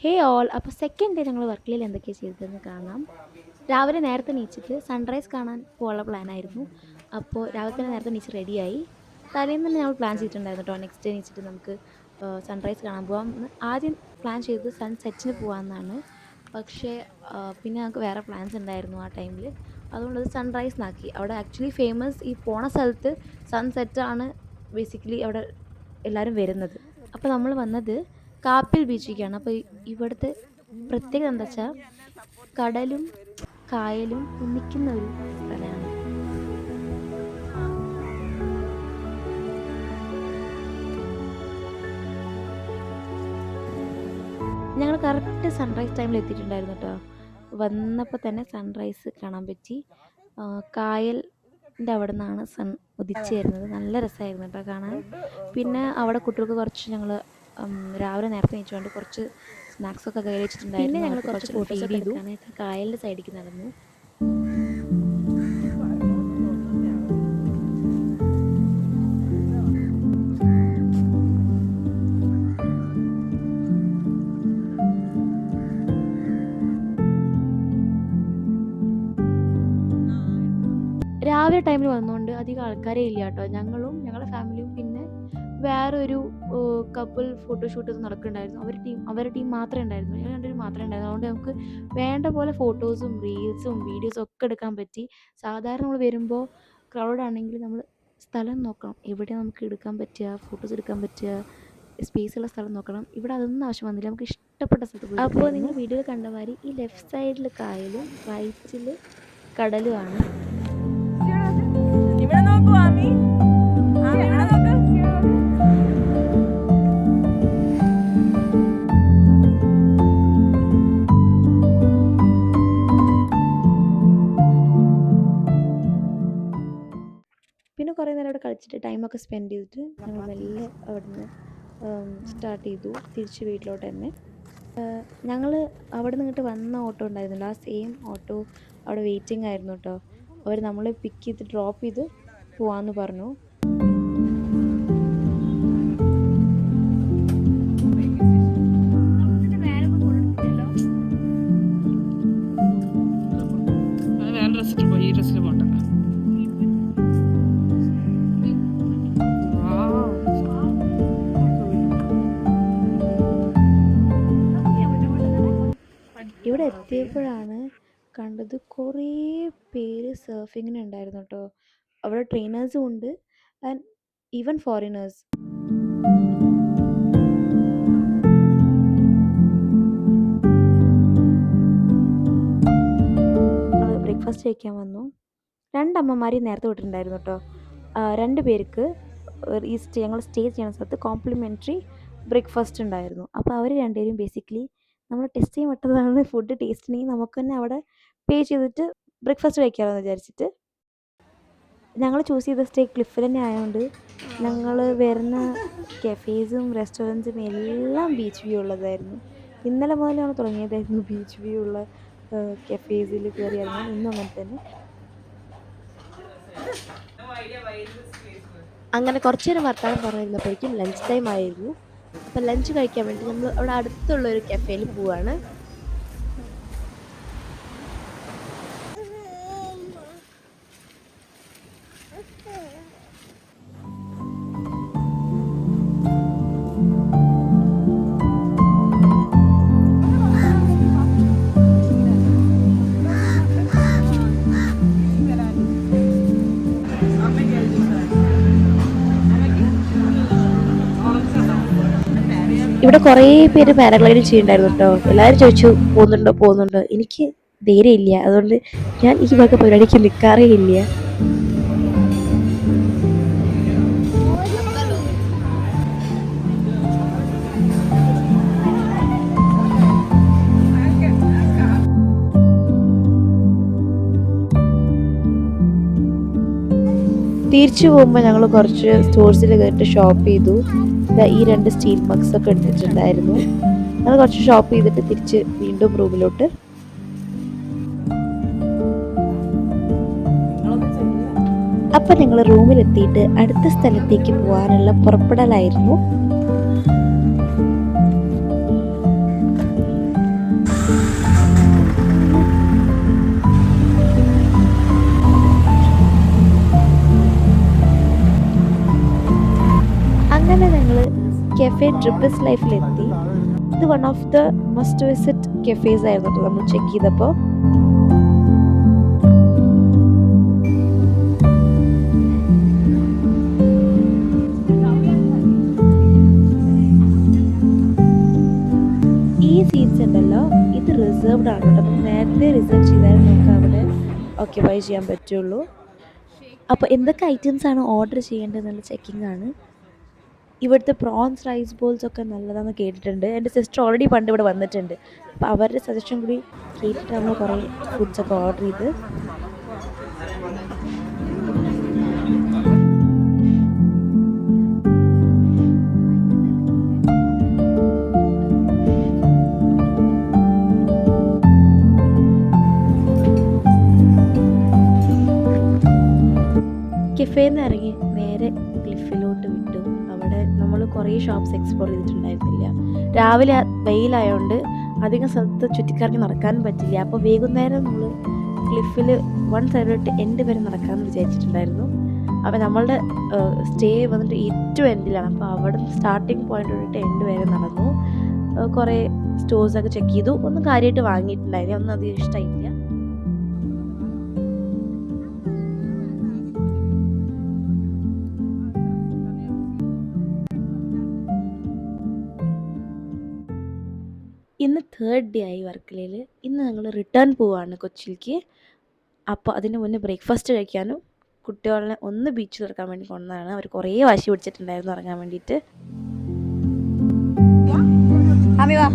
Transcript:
ഹേ all, അപ്പോൾ second day ഞങ്ങൾ വർക്കലയിൽ എന്തൊക്കെയാണ് ചെയ്തതെന്ന് കാണാം. രാവിലെ നേരത്തെ എണീച്ചിട്ട് സൺറൈസ് കാണാൻ പോകാനുള്ള പ്ലാനായിരുന്നു. അപ്പോൾ രാവിലെ തന്നെ നേരത്തെ എണീച്ച് റെഡിയായി. തലേന്ന് തന്നെ ഞങ്ങൾ പ്ലാൻ ചെയ്തിട്ടുണ്ടായിരുന്നു കേട്ടോ, നെക്സ്റ്റ് ഡേ എണീച്ചിട്ട് നമുക്ക് സൺറൈസ് കാണാൻ പോകാം എന്ന്. ആദ്യം പ്ലാൻ ചെയ്തത് സൺസെറ്റിന് പോകാമെന്നാണ്. പക്ഷേ പിന്നെ ഞങ്ങൾക്ക് വേറെ പ്ലാൻസ് ഉണ്ടായിരുന്നു ആ ടൈമിൽ. അതുകൊണ്ട് അത് സൺറൈസിനാക്കി. അവിടെ ആക്ച്വലി ഫേമസ് ഈ പോണ സ്ഥലത്ത് സൺസെറ്റാണ് ബേസിക്കലി അവിടെ എല്ലാവരും വരുന്നത്. അപ്പോൾ നമ്മൾ വന്നത് കാപ്പിൽ ബീച്ചിലേക്കാണ്. അപ്പോൾ ഇവിടുത്തെ പ്രത്യേകത എന്താ വെച്ചാൽ കടലും കായലും ഒന്നിക്കുന്ന ഒരു സ്ഥലമാണ്. ഞങ്ങൾ കറക്റ്റ് സൺറൈസ് ടൈമിൽ എത്തിയിട്ടുണ്ടായിരുന്നു കേട്ടോ. വന്നപ്പോൾ തന്നെ സൺറൈസ് കാണാൻ പറ്റി. കായലിൻ്റെ അവിടെ നിന്നാണ് സൺ ഉദിച്ചു വരുന്നത്. നല്ല രസമായിരുന്നു കേട്ടോ കാണാൻ. പിന്നെ അവിടെ കുട്ടികൾക്ക് കുറച്ച് ഞങ്ങൾ രാവിലെ നേരത്തെ എണീച്ചുകൊണ്ട് കുറച്ച് സ്നാക്സൊക്കെ കയ്യിൽ വെച്ചിട്ടുണ്ടായിരുന്നു. പിന്നെ ഞങ്ങൾ കുറച്ച് ഫോട്ടോസൊക്കെ എടുക്കാനായിട്ട് കായലിൻ്റെ സൈഡിലേക്ക് നടന്നു. രാവിലെ ടൈമിൽ വന്നുകൊണ്ട് അധികം ആൾക്കാരേ ഇല്ല കേട്ടോ. ഞങ്ങളും ഞങ്ങളുടെ ഫാമിലിയും പിന്നെ വേറൊരു കപ്പിൾ ഫോട്ടോഷൂട്ട് നടക്കുന്നുണ്ടായിരുന്നു. അവരുടെ ടീം മാത്രമേ ഉണ്ടായിരുന്നു. ഞങ്ങൾ രണ്ടുപേരും മാത്രമേ ഉണ്ടായിരുന്നു. അതുകൊണ്ട് നമുക്ക് വേണ്ട പോലെ ഫോട്ടോസും റീൽസും വീഡിയോസും ഒക്കെ എടുക്കാൻ പറ്റി. സാധാരണ നമ്മൾ വരുമ്പോൾ ക്രൗഡാണെങ്കിൽ നമ്മൾ സ്ഥലം നോക്കണം, എവിടെ നമുക്ക് എടുക്കാൻ പറ്റുക, ഫോട്ടോസ് എടുക്കാൻ പറ്റുക, സ്പേസുള്ള സ്ഥലം നോക്കണം. ഇവിടെ അതൊന്നും ആവശ്യം വന്നില്ല, നമുക്ക് ഇഷ്ടപ്പെട്ട സ്ഥലത്ത് പോയി. അപ്പോൾ നിങ്ങൾ വീഡിയോയിൽ കണ്ട മാതിരി ഈ ലെഫ്റ്റ് സൈഡിൽ കായലും റൈറ്റിൽ കടലുമാണ്. ഇവിടെ നോക്കൂ ആമി, ഇവിടെ നോക്ക്. പിന്നെ കുറേ നേരം അവിടെ കളിച്ചിട്ട് ടൈമൊക്കെ സ്പെൻഡ് ചെയ്തിട്ട് ഞങ്ങൾ മെല്ലെ അവിടെ നിന്ന് സ്റ്റാർട്ട് ചെയ്തു തിരിച്ച് വീട്ടിലോട്ട് തന്നെ. ഞങ്ങൾ അവിടെ നിന്ന് ഇങ്ങോട്ട് വന്ന ഓട്ടോ ഉണ്ടായിരുന്നില്ല, ആ സെയിം ഓട്ടോ അവിടെ വെയിറ്റിംഗ് ആയിരുന്നു കേട്ടോ. അവർ നമ്മളെ പിക്ക് ചെയ്ത് ഡ്രോപ്പ് ചെയ്ത് പോവാമെന്ന് പറഞ്ഞു. ഇവിടെ എത്തിയപ്പോഴാണ് കണ്ടത് കുറേ പേര് സർഫിങ്ങിന് ഉണ്ടായിരുന്നു കേട്ടോ. അവിടെ ട്രെയിനേഴ്സും ഉണ്ട് ആൻഡ് ഈവൻ ഫോറിനേഴ്സ്. ഞങ്ങൾ ബ്രേക്ക്ഫാസ്റ്റ് കഴിക്കാൻ വന്നു. രണ്ടമ്മമാരെയും നേരത്തെ വിട്ടിട്ടുണ്ടായിരുന്നു കേട്ടോ. 2 പേർക്ക് ഞങ്ങൾ സ്റ്റേ ചെയ്യുന്ന സ്ഥലത്ത് കോംപ്ലിമെൻ്ററി ബ്രേക്ക്ഫാസ്റ്റ് ഉണ്ടായിരുന്നു. അപ്പോൾ അവർ രണ്ടുപേരും ബേസിക്കലി നമ്മൾ ടെസ്റ്റ് ചെയ്യാൻ വിട്ടതാണ്. ഫുഡ് ടേസ്റ്റ് ഉണ്ടെങ്കിൽ നമുക്ക് തന്നെ അവിടെ പേ ചെയ്തിട്ട് ബ്രേക്ക്ഫാസ്റ്റ് കഴിക്കാമെന്ന് വിചാരിച്ചിട്ട് ഞങ്ങൾ ചൂസ് ചെയ്ത സ്റ്റേ ക്ലിഫിൽ തന്നെ ആയതുകൊണ്ട് ഞങ്ങൾ വരുന്ന കഫേസും റെസ്റ്റോറൻറ്റ്സും എല്ലാം ബീച്ച് വ്യൂ ഉള്ളതായിരുന്നു. ഇന്നലെ മുതൽ ഞങ്ങൾ തുടങ്ങിയതായിരുന്നു ബീച്ച് വ്യൂ ഉള്ള കഫേസിൽ കയറി ഇറങ്ങാൻ. ഇന്നും അങ്ങനെ തന്നെ. അങ്ങനെ കുറച്ച് നേരം വർത്തമാനം പറഞ്ഞിരുന്നപ്പോഴേക്കും ലഞ്ച് ടൈം ആയിരുന്നു. അപ്പം ലഞ്ച് കഴിക്കാൻ വേണ്ടി നമ്മൾ അവിടെ അടുത്തുള്ളൊരു കഫേയിൽ പോവുകയാണ്. ഇവിടെ കുറേ പേര് പാരാഗ്ലൈഡ് ചെയ്യുന്നുണ്ടായിരുന്നു കേട്ടോ. എല്ലാവരും ചോദിച്ചു പോകുന്നുണ്ടോ. എനിക്ക് ധൈര്യമില്ല, അതുകൊണ്ട് ഞാൻ ഈ വക പരിപാടിക്ക് നിൽക്കാറേ ഇല്ല. തിരിച്ചു പോകുമ്പോൾ ഞങ്ങൾ കുറച്ച് സ്റ്റോഴ്സിൽ കയറിയിട്ട് ഷോപ്പ് ചെയ്തു. ഈ 2 സ്റ്റീൽ മഗ്സൊക്കെ എടുത്തിട്ടുണ്ടായിരുന്നു. ഞങ്ങൾ കുറച്ച് ഷോപ്പ് ചെയ്തിട്ട് തിരിച്ച് വീണ്ടും റൂമിലോട്ട്. അപ്പം ഞങ്ങൾ റൂമിലെത്തിയിട്ട് അടുത്ത സ്ഥലത്തേക്ക് പോകാനുള്ള പുറപ്പെടലായിരുന്നു. കെഫെ ട്രിപ്പിൾസ് ലൈഫിലെത്തി. ഇത് one of the must visit cafes ആയിരുന്നു കേട്ടോ നമ്മൾ ചെക്ക് ചെയ്തപ്പോൾ. ഈ സീറ്റ്സ് ഉണ്ടല്ലോ, ഇത് റിസർവ്ഡ് ആണ് കേട്ടോ. അപ്പം നേരത്തെ റിസർവ് ചെയ്താൽ നമുക്ക് അവിടെ ഓക്യുപൈ ചെയ്യാൻ പറ്റുള്ളൂ. അപ്പോൾ എന്തൊക്കെ ഐറ്റംസ് ആണ് ഓർഡർ ചെയ്യേണ്ടതെന്നുള്ള ചെക്കിംഗ് ആണ്. ഇവിടുത്തെ പ്രോൺസ് റൈസ് ബോൾസ് ഒക്കെ നല്ലതാണെന്ന് കേട്ടിട്ടുണ്ട്. എൻ്റെ സിസ്റ്റർ ഓൾറെഡി പണ്ട് ഇവിടെ വന്നിട്ടുണ്ട്. അപ്പോൾ അവരുടെ സജഷൻ കൂടി കേട്ടിട്ട് നമ്മൾ കുറേ ഫുഡ്സൊക്കെ ഓർഡർ ചെയ്ത്. കെഫേയിൽ നിന്ന് ഇറങ്ങി നേരെ ക്ലിഫിലോട്ട് വിട്ടു. അവിടെ നമ്മൾ കുറേ ഷോപ്സ് എക്സ്പ്ലോർ ചെയ്തിട്ടുണ്ടായിരുന്നില്ല. രാവിലെ വെയിലായതുകൊണ്ട് അധികം സ്ഥലത്ത് ചുറ്റിക്കറങ്ങി നടക്കാനും പറ്റില്ല. അപ്പോൾ വൈകുന്നേരം നമ്മൾ ക്ലിഫിൽ വൺ സൈഡ് തൊട്ട് എൻഡ് വരെ നടക്കാമെന്ന് വിചാരിച്ചിട്ടുണ്ടായിരുന്നു. അപ്പോൾ നമ്മളുടെ സ്റ്റേ വന്നിട്ട് ഏറ്റവും എൻഡിലാണ്. അപ്പോൾ അവിടെ സ്റ്റാർട്ടിങ് പോയിന്റ് തൊട്ട് എൻഡ് വരെ നടന്നു. കുറേ സ്റ്റോഴ്സൊക്കെ ചെക്ക് ചെയ്തു. ഒന്നും കാര്യമായിട്ട് വാങ്ങിയിട്ടുണ്ടായില്ല, ഒന്നും അധികം ഇഷ്ടമായില്ല. ഇന്ന് 3rd ഡേ ആയി വർക്കലയിൽ. ഇന്ന് ഞങ്ങൾ റിട്ടേൺ പോവാണ് കൊച്ചിയിലേക്ക്. അപ്പോൾ അതിന് മുന്നേ ബ്രേക്ക്ഫാസ്റ്റ് കഴിക്കാനും കുട്ടികളെ ഒന്ന് ബീച്ചിൽ ഇറക്കാൻ വേണ്ടി കൊണ്ടതാണ്. അവർ കുറേ വാശി പിടിച്ചിട്ടുണ്ടായിരുന്നു ഇറങ്ങാൻ വേണ്ടിയിട്ട്. ആമി വാ.